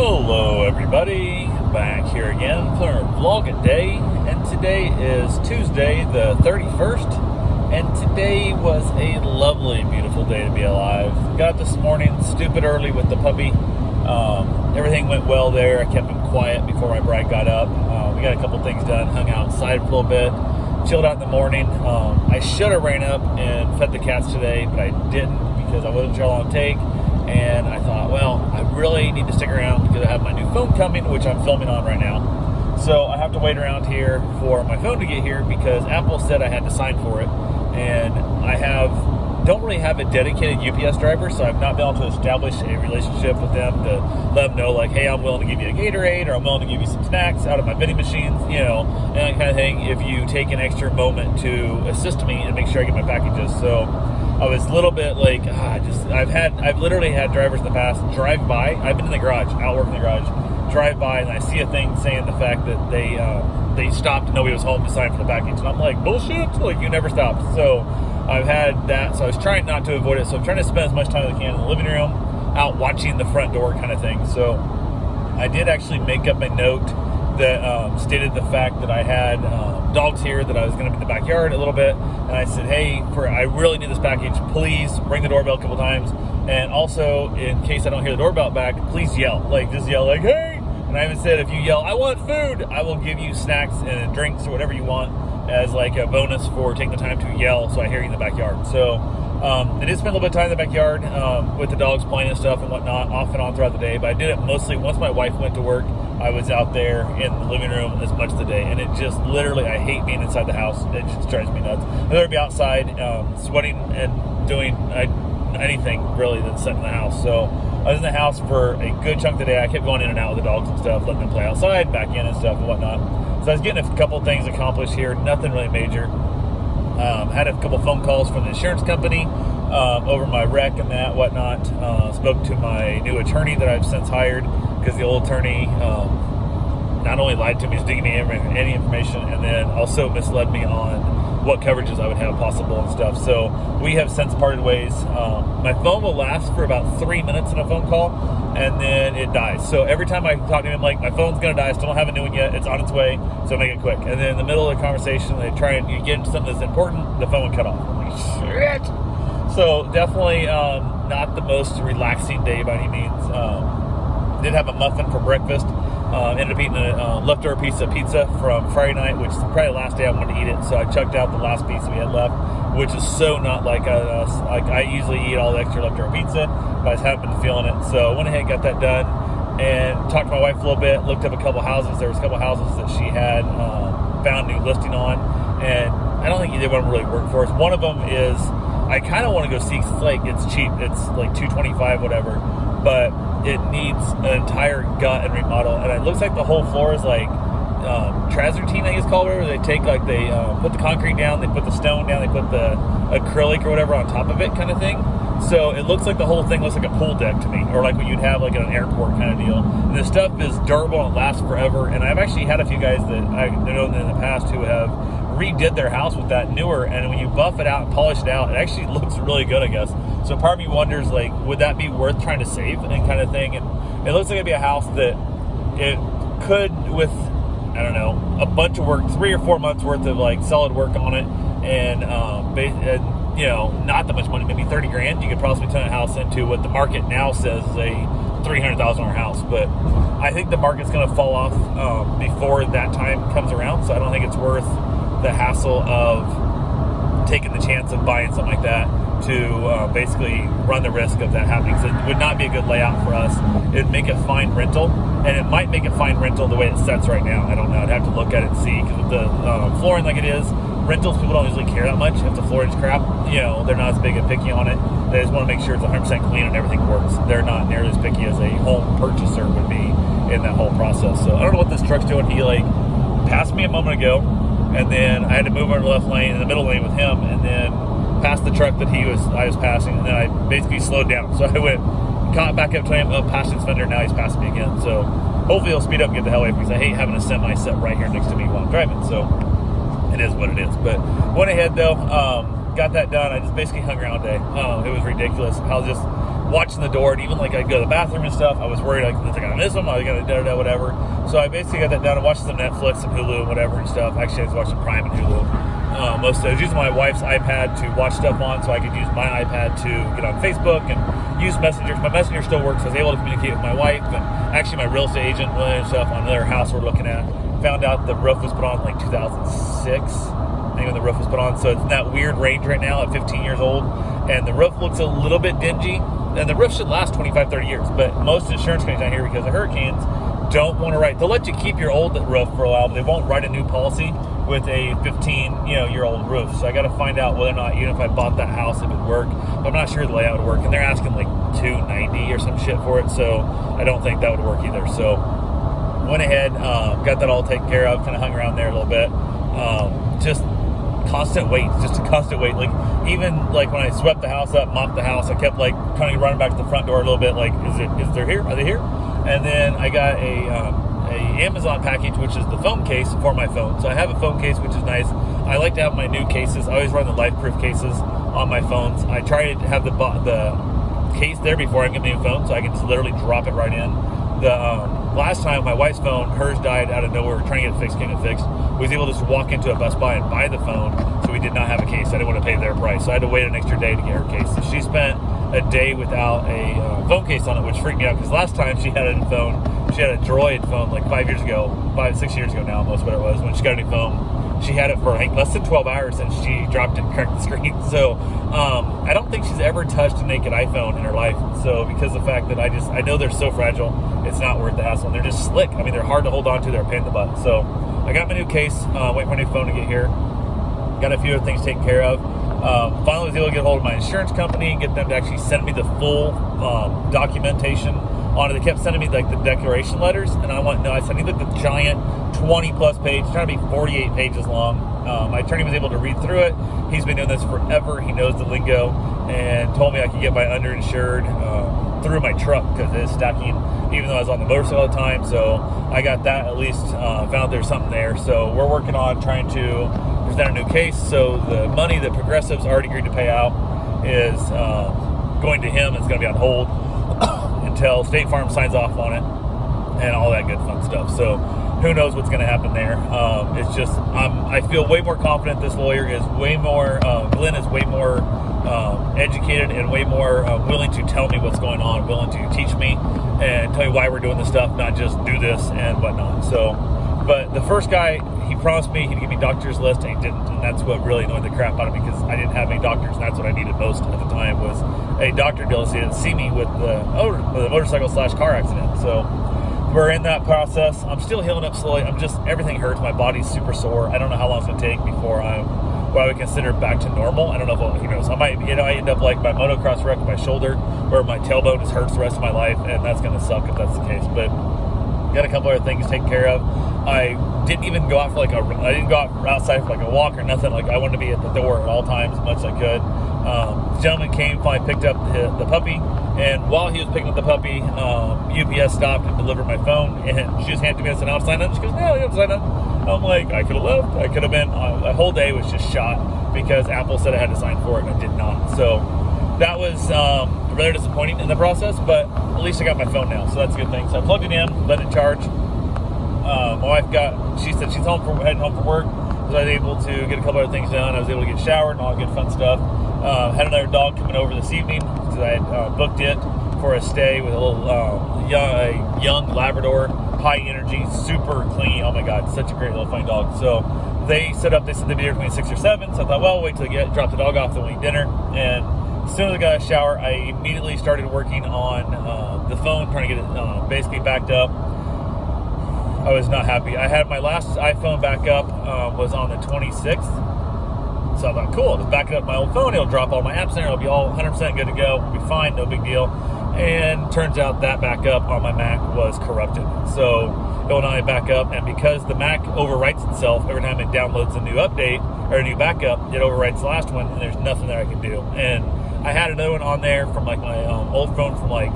Hello everybody, back here again for our vlog a day, and today is Tuesday the 31st, and today was a lovely, beautiful day to be alive. Got this morning stupid early with the puppy. Everything went well there. I kept him quiet before my bride got up. We got a couple things done, hung out outside for a little bit, chilled out in the morning. I should have ran up and fed the cats today, but I didn't because I wasn't sure how long it'd take. And I thought, well, I really need to stick around because I have my new phone coming, which I'm filming on right now. So I have to wait around here for my phone to get here because Apple said I had to sign for it. And I don't really have a dedicated UPS driver, so I've not been able to establish a relationship with them to let them know, like, hey, I'm willing to give you a Gatorade, or I'm willing to give you some snacks out of my vending machines, and that kind of thing, if you take an extra moment to assist me and make sure I get my packages. So I was a little bit like, I've literally had drivers in the past drive by. I've been in the garage, out working in the garage, drive by, and I see a thing saying the fact that they stopped and nobody was home to sign for the package. And I'm like, bullshit, like, you never stopped. So I've had that, so I was trying not to avoid it. So I'm trying to spend as much time as I can in the living room, out watching the front door kind of thing. So I did actually make up a note that stated the fact that I had dogs here, that I was going to be in the backyard a little bit, and I said, hey, I really need this package, please ring the doorbell a couple times, and also, in case I don't hear the doorbell back, please yell, just yell like, hey. And I even said, if you yell, I want food, I will give you snacks and drinks or whatever you want as like a bonus for taking the time to yell so I hear you in the backyard. So I did spend a little bit of time in the backyard with the dogs playing and stuff and whatnot, off and on throughout the day, but I did it mostly once my wife went to work. I was out there in the living room as much of the day, and it just literally, I hate being inside the house. It just drives me nuts. I'd rather be outside sweating and doing anything really than sitting in the house. So I was in the house for a good chunk of the day. I kept going in and out with the dogs and stuff, letting them play outside, back in and stuff and whatnot. So I was getting a couple things accomplished here, nothing really major. Had a couple phone calls from the insurance company over my wreck and that whatnot. Spoke to my new attorney that I've since hired, because the old attorney not only lied to me, was digging me any information, and then also misled me on what coverages I would have possible and stuff. So we have since parted ways. My phone will last for about 3 minutes in a phone call, and then it dies. So every time I talk to him, like, my phone's gonna die, I still don't have a new one yet, it's on its way, so make it quick. And then in the middle of the conversation, they try and you get into something that's important, the phone would cut off. I'm like, shit. So definitely not the most relaxing day by any means. Did have a muffin for breakfast. Ended up eating a leftover piece of pizza from Friday night, which is probably the last day I wanted to eat it. So I chucked out the last piece we had left, which is so not like us. Like, I usually eat all the extra leftover pizza, but I just haven't been feeling it. So I went ahead and got that done, and talked to my wife a little bit. Looked up a couple houses. There was a couple houses that she had found a new listing on, and I don't think either one really worked for us. One of them is, I kind of want to go see, because it's cheap. It's like $225, whatever, but it needs an entire gut and remodel, and it looks like the whole floor is like travertine, I guess it's called, where they take, like, they put the concrete down, they put the stone down, they put the acrylic or whatever on top of it, kind of thing. So it looks like the whole thing looks like a pool deck to me, or like what you'd have like at an airport kind of deal. And this stuff is durable and lasts forever. And I've actually had a few guys that I've known in the past who have redid their house with that newer, and when you buff it out and polish it out, it actually looks really good, I guess. So part of me wonders, like, would that be worth trying to save and kind of thing? And it looks like it'd be a house that it could, with, I don't know, a bunch of work, 3 or 4 months worth of like solid work on it, and not that much money, maybe 30 grand, you could possibly turn a house into what the market now says is a $300,000 house. But I think the market's going to fall off before that time comes around, so I don't think it's worth the hassle of taking the chance of buying something like that to basically run the risk of that happening. So it would not be a good layout for us. It'd make a fine rental, and it might make a fine rental the way it sets right now. I don't know. I'd have to look at it and see, because with the flooring like it is, rentals, people don't usually care that much if the flooring's crap. They're not as big and picky on it. They just want to make sure it's 100% clean and everything works. They're not nearly as picky as a home purchaser would be in that whole process. So I don't know what this truck's doing. He passed me a moment ago, and then I had to move over to the left lane in the middle lane with him, and then passed the truck that I was passing, and then I basically slowed down. So I went, caught back up to him, past his fender, now he's passing me again. So hopefully he'll speed up and get the hell away, because I hate having a semi set right here next to me while I'm driving. So it is what it is. But went ahead though, got that done. I just basically hung around all day. It was ridiculous. I was just watching the door, and even like I'd go to the bathroom and stuff, I was worried like, was I gonna miss them? I was gonna da whatever. So I basically got that down and watched some Netflix and Hulu and whatever and stuff. Actually, I was watching Prime and Hulu. Most of it. I was using my wife's iPad to watch stuff on, so I could use my iPad to get on Facebook and use Messenger. My Messenger still works, so I was able to communicate with my wife, and actually my real estate agent and stuff on another house we're looking at. Found out the roof was put on like 2006. I think when the roof was put on, so it's in that weird range right now at 15 years old, and the roof looks a little bit dingy, and the roof should last 25, 30 years, but most insurance companies out here, because of hurricanes, don't want to write. They'll let you keep your old roof for a while, but they won't write a new policy with a 15-year-old roof. So I got to find out whether or not, even if I bought that house, it would work. But I'm not sure the layout would work, and they're asking like $290 or some shit for it, so I don't think that would work either. So went ahead, got that all taken care of, kind of hung around there a little bit. Just constant wait, just a constant wait. Like, even like when I swept the house up, mopped the house, I kept like kind of running back to the front door a little bit, like, is there here? Are they here? And then I got a Amazon package, which is the phone case for my phone. So I have a phone case, which is nice. I like to have my new cases. I always run the life-proof cases on my phones. I try to have the case there before I get my new phone, so I can just literally drop it right in. The last time my wife's phone, hers died out of nowhere, trying to get it fixed, getting it fixed. Was able to just walk into a Best Buy and buy the phone, so we did not have a case. I didn't want to pay their price, so I had to wait an extra day to get her case. So she spent a day without a phone case on it, which freaked me out, because last time she had a phone, she had a Droid phone like 6 years ago now, almost what it was, when she got a new phone. She had it for, I think, less than 12 hours, and she dropped it and cracked the screen. So I don't think she's ever touched a naked iPhone in her life. So because of the fact that I know they're so fragile, it's not worth the hassle. And they're just slick. I mean, they're hard to hold on to. They're a pain in the butt. So I got my new case, waiting for my new phone to get here. Got a few other things taken care of. Finally was able to get a hold of my insurance company and get them to actually send me the full documentation on it. They kept sending me like the declaration letters, and I said, I need like the giant 20 plus page, trying to be 48 pages long. My attorney was able to read through it. He's been doing this forever. He knows the lingo, and told me I could get my underinsured through my truck, because it is stacking, even though I was on the motorcycle all the time. So I got that at least, found there's something there. So we're working on trying to present a new case. So the money that Progressive's already agreed to pay out is going to him. It's going to be on hold until State Farm signs off on it and all that good fun stuff. So who knows what's going to happen there. It's just, I feel way more confident. This lawyer is way more, Glenn is way more educated and way more willing to tell me what's going on, willing to teach me and tell me why we're doing this stuff, not just do this and whatnot. So, but the first guy, he promised me he'd give me doctor's list, and he didn't, and that's what really annoyed the crap out of me, because I didn't have any doctors, and that's what I needed most at the time, was a doctor to see me with the motorcycle / car accident. So we're in that process. I'm still healing up slowly. Everything hurts. My body's super sore. I don't know how long it's going to take before what I would consider back to normal. I don't know who knows. I might, I end up like my motocross wreck with my shoulder, where my tailbone just hurts the rest of my life, and that's going to suck if that's the case. But got a couple other things taken care of. I didn't even go out for I didn't go out outside for like a walk or nothing. Like, I wanted to be at the door at all times as much as I could. The gentleman came, finally picked up the puppy, and while he was picking up the puppy, UPS stopped and delivered my phone, and she just handed me, I said, I'll sign up. She goes, no, you don't sign up. I'm like, I could have left. I could have been, the whole day was just shot, because Apple said I had to sign for it, and I did not. So that was rather disappointing in the process, but at least I got my phone now, so that's a good thing. So I plugged it in, let it charge. My wife she said she's heading home from work, so I was able to get a couple other things done. I was able to get showered and all good fun stuff. Had another dog coming over this evening, because I had booked it for a stay with a little young Labrador, high energy, super clean. Oh my God, such a great little funny dog. So they said they'd be there between 6 or 7. So I thought, well, I'll wait till I drop the dog off, then we'll eat dinner. And as soon as I got a shower, I immediately started working on the phone, trying to get it basically backed up. I was not happy. I had my last iPhone back up was on the 26th. So I thought, cool, I'll just back it up my old phone. It'll drop all my apps in there. It'll be all 100% good to go. We'll be fine, no big deal. And turns out that backup on my Mac was corrupted. So it will not back up. And because the Mac overwrites itself every time it downloads a new update or a new backup, it overwrites the last one, and there's nothing that I can do. And I had another one on there from like my old phone from like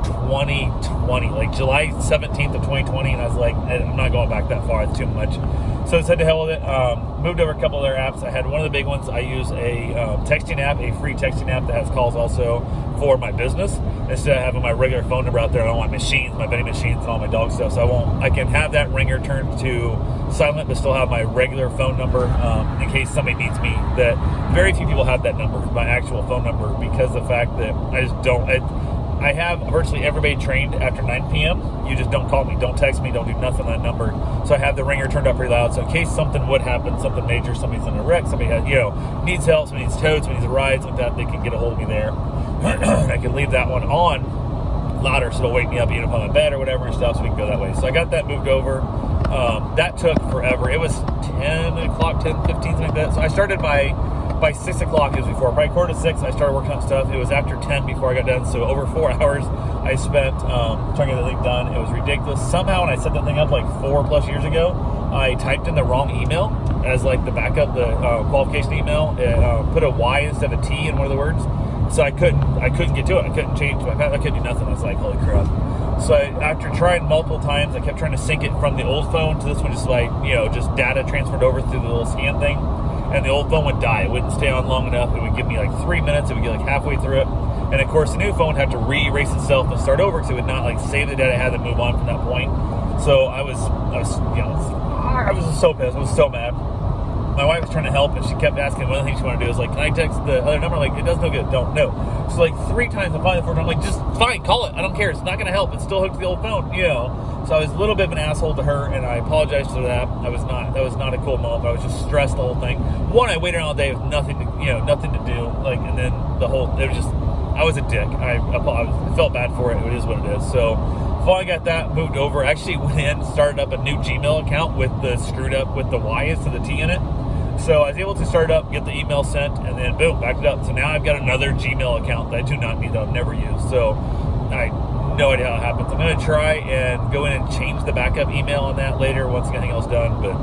2020, like July 17th of 2020, and I was like, I'm not going back that far, it's too much. So I said to hell with it. Moved over a couple other apps. I had one of the big ones. I use a texting app, a free texting app that has calls also for my business. Instead of having my regular phone number out there, I don't want machines, my vending machines, and all my dog stuff. So I can have that ringer turned to silent, but still have my regular phone number in case somebody needs me. That very few people have that number, my actual phone number, because of the fact that I just don't. I have virtually everybody trained after 9 p.m. You just don't call me, don't text me, don't do nothing on that number. So I have the ringer turned up pretty loud. So in case something would happen, something major, somebody's in a wreck, somebody has, needs help, somebody needs towed, somebody needs a ride, something like that, they can get a hold of me there. I can leave that one on louder so it'll wake me up even if I'm in bed or whatever and stuff, so we can go that way. So I got that moved over. That took forever. It was 10 o'clock, 10, 15, something like that. So I started by 6 o'clock, it was before, probably 4 to 6, I started working on stuff. It was after 10 before I got done, so over 4 hours I spent trying to get the thing done. It was ridiculous. Somehow, when I set that thing up like 4+ years ago, I typed in the wrong email as like the backup, the qualification email. It put a Y instead of a T in one of the words, so I couldn't get to it. I couldn't change my password. I couldn't do nothing. I was like, holy crap. So after trying multiple times, I kept trying to sync it from the old phone to this one, just like, just data transferred over through the little scan thing. And the old phone would die. It wouldn't stay on long enough. It would give me like 3 minutes. It would get like halfway through it. And of course, the new phone had to re-erase itself and start over because it would not like save the data. I had to move on from that point. So I was so pissed. I was so mad. My wife was trying to help, and she kept asking. One of the things she wanted to do is like, can I text the other number? Like, it does no good. Don't. No. So like 3 times, and finally 4 times, I'm like, just fine, call it. I don't care. It's not going to help. It's still hooked to the old phone, So I was a little bit of an asshole to her, and I apologized for that. That was not a cool moment. I was just stressed the whole thing. One, I waited all day with nothing to do. Like, and then I was a dick. I felt bad for it. It is what it is. So finally got that moved over. I actually went in, started up a new Gmail account with the screwed up with the Y instead of the T in it. So I was able to start it up, get the email sent, and then boom, backed it up. So now I've got another Gmail account that I do not need, that I've never used. So I have no idea how it happens. I'm going to try and go in and change the backup email on that later once anything else done, but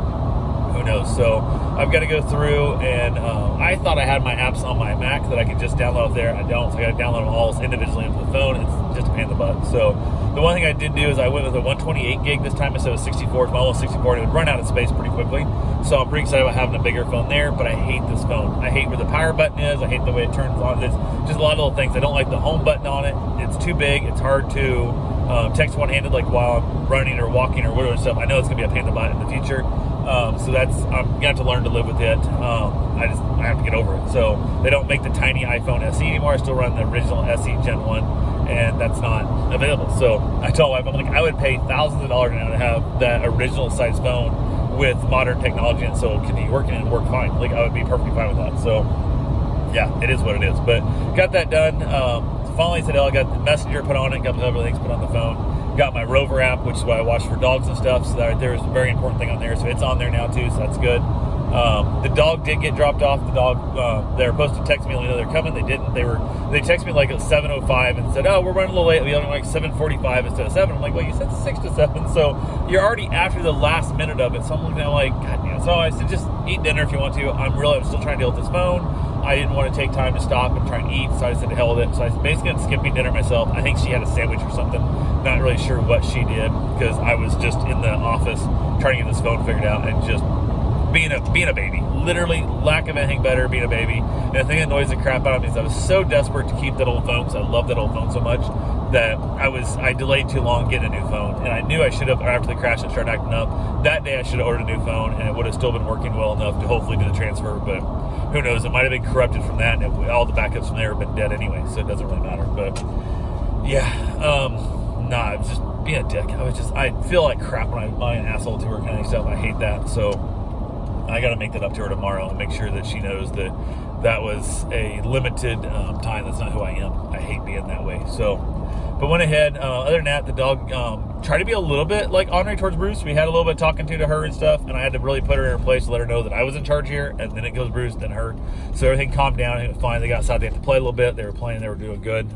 who knows. So I've got to go through, and I thought I had my apps on my Mac that I could just download there. I don't, so I got to download them all individually into the phone. It's just a pain in the butt. So the one thing I did do is I went with a 128 gig this time instead of 64. It's my old 64. It would run out of space pretty quickly. So I'm pretty excited about having a bigger phone there, but I hate this phone. I hate where the power button is. I hate the way it turns on. There's just a lot of little things. I don't like the home button on it. It's too big. It's hard to text one-handed, like while I'm running or walking or whatever stuff. I know it's going to be a pain in the butt in the future. So I'm going to have to learn to live with it. I have to get over it. So they don't make the tiny iPhone SE anymore. I still run the original SE Gen 1, and that's not available. So I told my wife, I'm like, I would pay thousands of dollars now to have that original size phone with modern technology, and so it can be working and work fine. Like, I would be perfectly fine with that. So yeah, it is what it is. But got that done. Finally said, I got the Messenger put on it, got the other things put on the phone. Got my Rover app, which is what I watch for dogs and stuff. So that right there is a very important thing on there. So it's on there now too, so that's good. The dog did get dropped off. The dog, they were supposed to text me, let me know they're coming. They didn't. They texted me like at 7:05 and said, oh, we're running a little late. We only like 7:45 instead of 7. I'm like, well, you said 6 to 7. So you're already after the last minute of it. So I'm looking at like, God damn. So I said, just eat dinner if you want to. I'm still trying to deal with this phone. I didn't want to take time to stop and try and eat, so I said to hell with it. So I basically ended up skipping dinner myself. I think she had a sandwich or something. Not really sure what she did, because I was just in the office trying to get this phone figured out and just being a baby. Literally, lack of anything better, being a baby. And the thing that annoys the crap out of me is I was so desperate to keep that old phone, because I love that old phone so much, that I delayed too long getting a new phone. And I knew I should have, after the crash and started acting up, that day I should have ordered a new phone, and it would have still been working well enough to hopefully do the transfer. But who knows? It might have been corrupted from that, and all the backups from there have been dead anyway, so it doesn't really matter. But yeah, I was just being a dick. I feel like crap when I'm an asshole to her kind of stuff. I hate that. So I got to make that up to her tomorrow and make sure that she knows that that was a limited time. That's not who I am. I hate being that way. So, but went ahead. Other than that, the dog tried to be a little bit like honoring towards Bruce. We had a little bit of talking to her and stuff, and I had to really put her in her place to let her know that I was in charge here, and then it goes Bruce, then her. So everything calmed down, and it was fine. They got outside. They had to play a little bit. They were playing. They were doing good.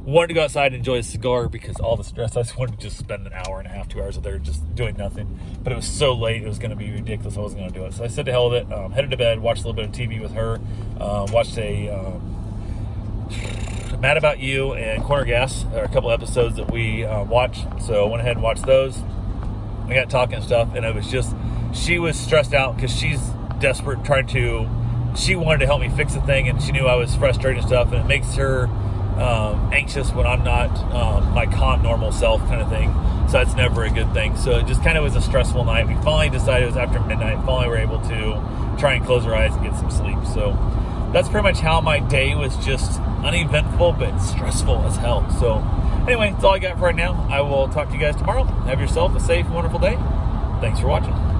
Wanted to go outside and enjoy a cigar because all the stress. I just wanted to just spend an hour and a half, 2 hours out there just doing nothing. But it was so late, it was going to be ridiculous. I wasn't going to do it. So I said to hell with it. Headed to bed, watched a little bit of TV with her. Watched a Mad About You and Corner Gas, are a couple episodes that we watched. So I went ahead and watched those. We got talking and stuff, and it was just she was stressed out because she's desperate, she wanted to help me fix the thing, and she knew I was frustrated and stuff, and it makes her anxious when I'm not my calm, normal self kind of thing. So that's never a good thing. So it just kind of was a stressful night. We finally decided, it was after midnight, finally were able to try and close our eyes and get some sleep. So that's pretty much how my day was, just uneventful but stressful as hell. So anyway, that's all I got for right now. I will talk to you guys tomorrow. Have yourself a safe, wonderful day. Thanks for watching.